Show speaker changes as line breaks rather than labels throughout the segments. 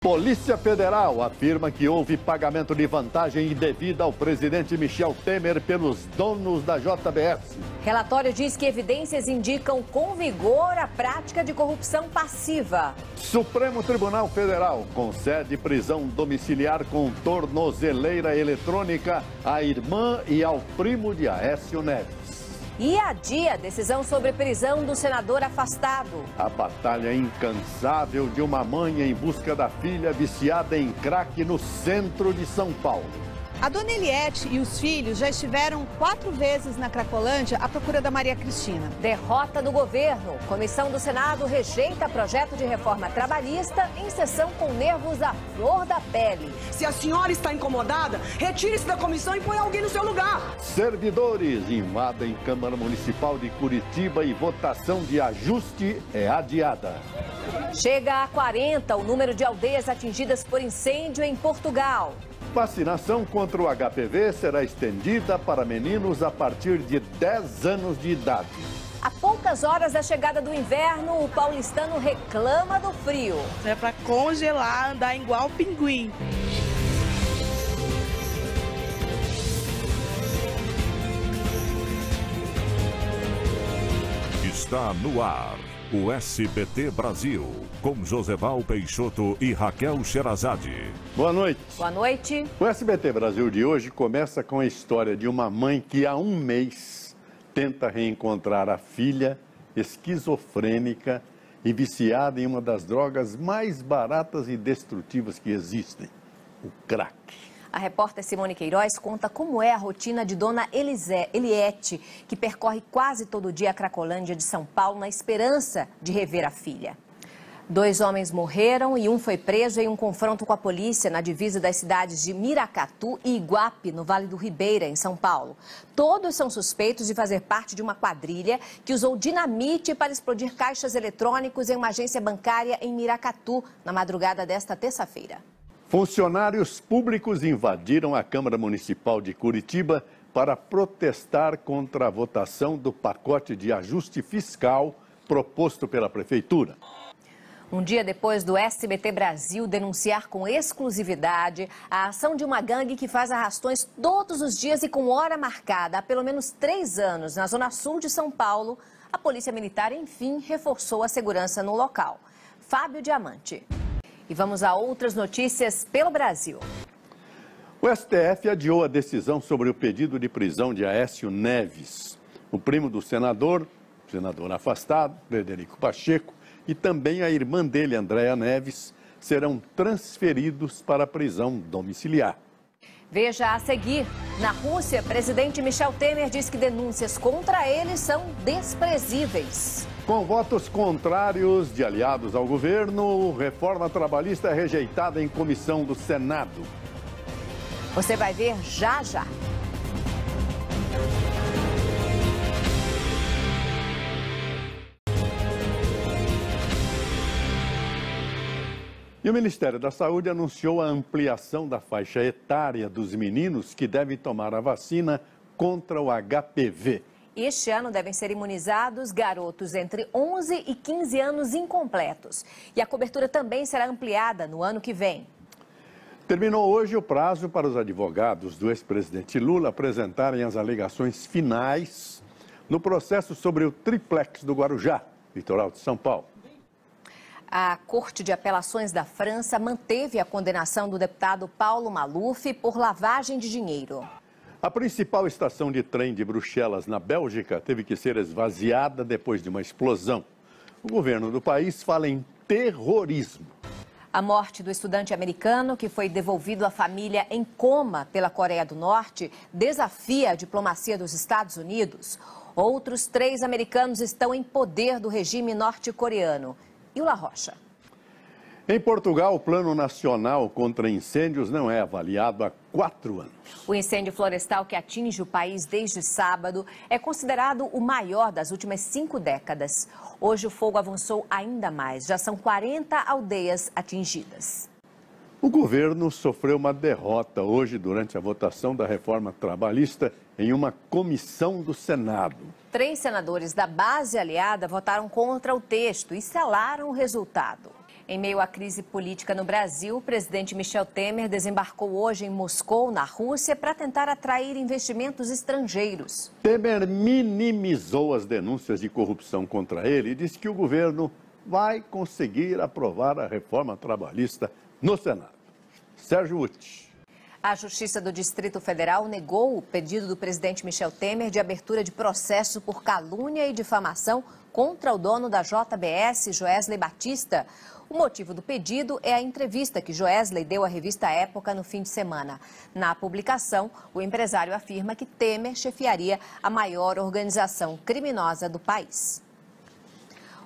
Polícia Federal afirma que houve pagamento de vantagem indevida ao presidente Michel Temer pelos donos da JBS.
Relatório diz que evidências indicam com vigor a prática de corrupção passiva.
Supremo Tribunal Federal concede prisão domiciliar com tornozeleira eletrônica à irmã e ao primo de Aécio Neves.
E adia a decisão sobre prisão do senador afastado.
A batalha incansável de uma mãe em busca da filha viciada em crack no centro de São Paulo.
A dona Eliette e os filhos já estiveram 4 vezes na Cracolândia à procura da Maria Cristina.
Derrota do governo. Comissão do Senado rejeita projeto de reforma trabalhista em sessão com nervos à flor da pele.
Se a senhora está incomodada, retire-se da comissão e põe alguém no seu lugar.
Servidores invadem Câmara Municipal de Curitiba e votação de ajuste é adiada.
Chega a 40 o número de aldeias atingidas por incêndio em Portugal.
Vacinação contra o HPV será estendida para meninos a partir de 10 anos de idade.
A poucas horas da chegada do inverno, o paulistano reclama do frio.
É para congelar, andar igual pinguim.
Está no ar o SBT Brasil, com Joseval Peixoto e Raquel Sherazade.
Boa noite.
Boa noite.
O SBT Brasil de hoje começa com a história de uma mãe que há um mês tenta reencontrar a filha esquizofrênica e viciada em uma das drogas mais baratas e destrutivas que existem, o crack.
A repórter Simone Queiroz conta como é a rotina de dona Eliette, que percorre quase todo dia a Cracolândia de São Paulo na esperança de rever a filha. 2 homens morreram e um foi preso em um confronto com a polícia na divisa das cidades de Miracatu e Iguape, no Vale do Ribeira, em São Paulo. Todos são suspeitos de fazer parte de uma quadrilha que usou dinamite para explodir caixas eletrônicos em uma agência bancária em Miracatu, na madrugada desta terça-feira.
Funcionários públicos invadiram a Câmara Municipal de Curitiba para protestar contra a votação do pacote de ajuste fiscal proposto pela Prefeitura.
Um dia depois do SBT Brasil denunciar com exclusividade a ação de uma gangue que faz arrastões todos os dias e com hora marcada há pelo menos 3 anos na zona sul de São Paulo, a Polícia Militar, enfim, reforçou a segurança no local. Fábio Diamante. E vamos a outras notícias pelo Brasil.
O STF adiou a decisão sobre o pedido de prisão de Aécio Neves. O primo do senador afastado, Frederico Pacheco, e também a irmã dele, Andréa Neves, serão transferidos para a prisão domiciliar.
Veja a seguir. Na Rússia, presidente Michel Temer diz que denúncias contra ele são desprezíveis.
Com votos contrários de aliados ao governo, reforma trabalhista é rejeitada em comissão do Senado.
Você vai ver já já.
E o Ministério da Saúde anunciou a ampliação da faixa etária dos meninos que devem tomar a vacina contra o HPV.
Este ano devem ser imunizados garotos entre 11 e 15 anos incompletos. E a cobertura também será ampliada no ano que vem.
Terminou hoje o prazo para os advogados do ex-presidente Lula apresentarem as alegações finais no processo sobre o triplex do Guarujá, litoral de São Paulo.
A Corte de Apelações da França manteve a condenação do deputado Paulo Maluf por lavagem de dinheiro.
A principal estação de trem de Bruxelas, na Bélgica, teve que ser esvaziada depois de uma explosão. O governo do país fala em terrorismo.
A morte do estudante americano, que foi devolvido à família em coma pela Coreia do Norte, desafia a diplomacia dos Estados Unidos. Outros 3 americanos estão em poder do regime norte-coreano. E o La Rocha?
Em Portugal, o Plano Nacional contra Incêndios não é avaliado há 4 anos.
O incêndio florestal que atinge o país desde sábado é considerado o maior das últimas 5 décadas. Hoje o fogo avançou ainda mais. Já são 40 aldeias atingidas.
O governo sofreu uma derrota hoje durante a votação da reforma trabalhista em uma comissão do Senado.
3 senadores da base aliada votaram contra o texto e selaram o resultado. Em meio à crise política no Brasil, o presidente Michel Temer desembarcou hoje em Moscou, na Rússia, para tentar atrair investimentos estrangeiros.
Temer minimizou as denúncias de corrupção contra ele e disse que o governo vai conseguir aprovar a reforma trabalhista no Senado. Sérgio Uti.
A Justiça do Distrito Federal negou o pedido do presidente Michel Temer de abertura de processo por calúnia e difamação contra o dono da JBS, Joesley Batista. O motivo do pedido é a entrevista que Joesley deu à revista Época no fim de semana. Na publicação, o empresário afirma que Temer chefiaria a maior organização criminosa do país.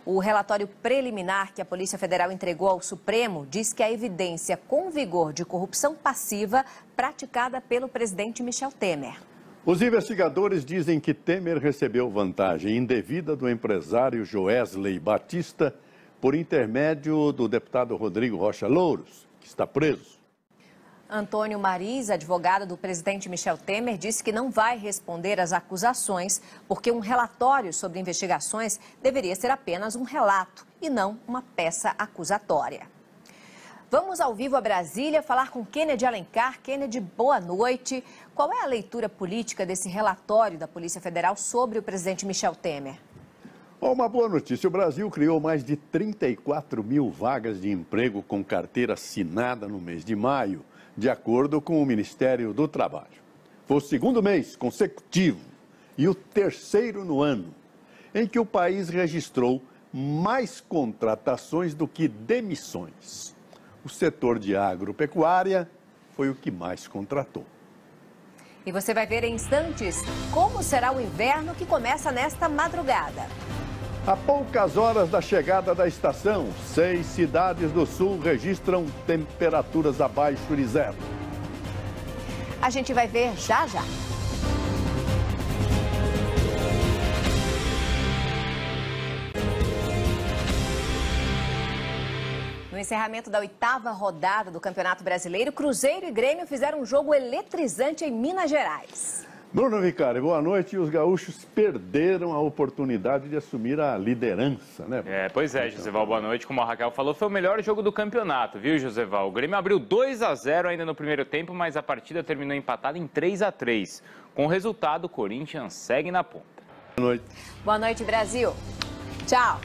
O relatório preliminar que a Polícia Federal entregou ao Supremo diz que a evidência com vigor de corrupção passiva praticada pelo presidente Michel Temer.
Os investigadores dizem que Temer recebeu vantagem indevida do empresário Joesley Batista por intermédio do deputado Rodrigo Rocha Louros, que está preso.
Antônio Mariz, advogado do presidente Michel Temer, disse que não vai responder às acusações porque um relatório sobre investigações deveria ser apenas um relato e não uma peça acusatória. Vamos ao vivo a Brasília falar com Kennedy Alencar. Kennedy, boa noite. Qual é a leitura política desse relatório da Polícia Federal sobre o presidente Michel Temer?
Uma boa notícia, o Brasil criou mais de 34 mil vagas de emprego com carteira assinada no mês de maio, de acordo com o Ministério do Trabalho. Foi o segundo mês consecutivo e o terceiro no ano em que o país registrou mais contratações do que demissões. O setor de agropecuária foi o que mais contratou.
E você vai ver em instantes como será o inverno que começa nesta madrugada.
A poucas horas da chegada da estação, 6 cidades do sul registram temperaturas abaixo de zero.
A gente vai ver já já. No encerramento da 8ª rodada do Campeonato Brasileiro, Cruzeiro e Grêmio fizeram um jogo eletrizante em Minas Gerais.
Bruno Vicari, boa noite. E os gaúchos perderam a oportunidade de assumir a liderança, né?
Pois é, Joseval, boa noite. Como a Raquel falou, foi o melhor jogo do campeonato, viu, Joseval? O Grêmio abriu 2-0 ainda no primeiro tempo, mas a partida terminou empatada em 3-3. Com o resultado, o Corinthians segue na ponta.
Boa noite.
Boa noite, Brasil. Tchau.